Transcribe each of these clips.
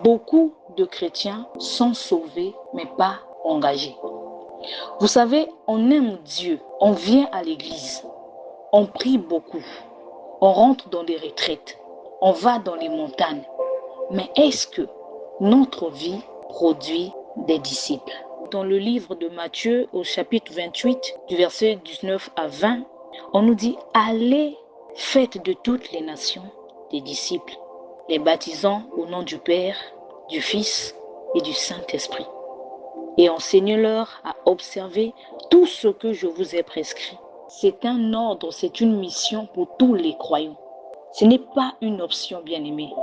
beaucoup de chrétiens sont sauvés, mais pas engagés. Vous savez, on aime Dieu, on vient à l'église, on prie beaucoup, on rentre dans des retraites, on va dans les montagnes. Mais est-ce que notre vie produit des disciples? Dans le livre de Matthieu, au chapitre 28, du verset 19 à 20, on nous dit « Allez, faites de toutes les nations des disciples, les baptisant au nom du Père, du Fils et du Saint-Esprit, et enseignez-leur à observer tout ce que je vous ai prescrit. » C'est un ordre, c'est une mission pour tous les croyants. Ce n'est pas une option, bien-aimée,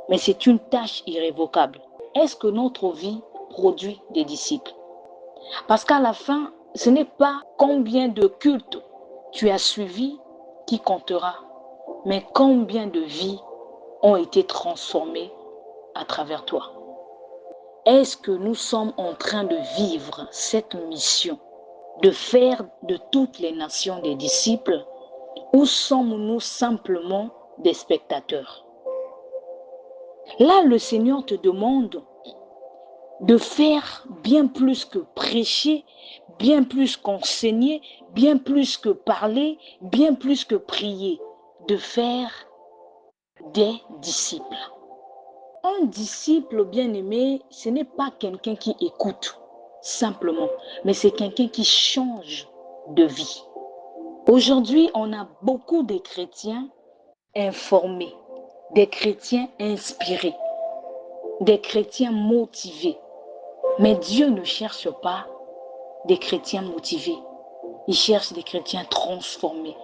mais c'est une tâche irrévocable. Est-ce que notre vie produit des disciples? Parce qu'à la fin, ce n'est pas combien de cultes tu as suivi qui comptera, mais combien de vies ont été transformées à travers toi. Est-ce que nous sommes en train de vivre cette mission, de faire de toutes les nations des disciples, ou sommes-nous simplement des spectateurs? Là, le Seigneur te demande de faire bien plus que prêcher, bien plus qu'enseigner, bien plus que parler, bien plus que prier, de faire des disciples. Un disciple bien-aimé, ce n'est pas quelqu'un qui écoute simplement, mais c'est quelqu'un qui change de vie. Aujourd'hui, on a beaucoup de chrétiens informés, des chrétiens inspirés, des chrétiens motivés. Mais Dieu ne cherche pas des chrétiens motivés. Il cherche des chrétiens transformés.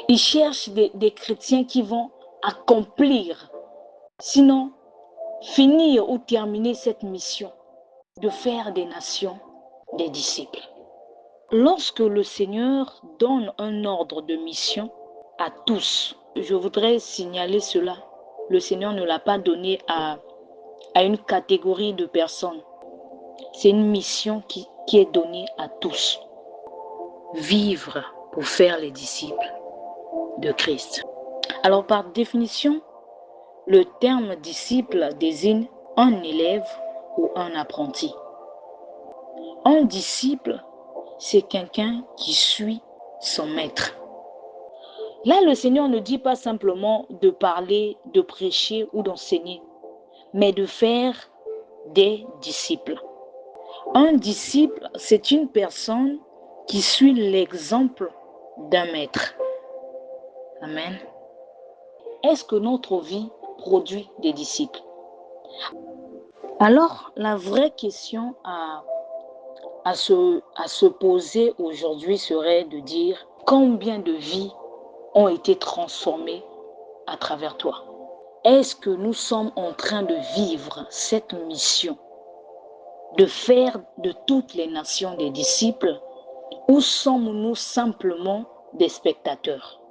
Il cherche des chrétiens qui vont accomplir, sinon finir ou terminer cette mission de faire des nations des disciples. Lorsque le Seigneur donne un ordre de mission à tous, je voudrais signaler cela. Le Seigneur ne l'a pas donné à une catégorie de personnes. C'est une mission qui est donnée à tous. Vivre pour faire les disciples de Christ. Alors par définition, le terme disciple désigne un élève ou un apprenti. Un disciple, c'est quelqu'un qui suit son maître. Là, le Seigneur ne dit pas simplement de parler, de prêcher ou d'enseigner, mais de faire des disciples. Un disciple, c'est une personne qui suit l'exemple d'un maître. Amen. Est-ce que notre vie produit des disciples? Alors, la vraie question à se poser aujourd'hui serait de dire combien de vies ont été transformées à travers toi? Est-ce que nous sommes en train de vivre cette mission de faire de toutes les nations des disciples, ou sommes-nous simplement des spectateurs?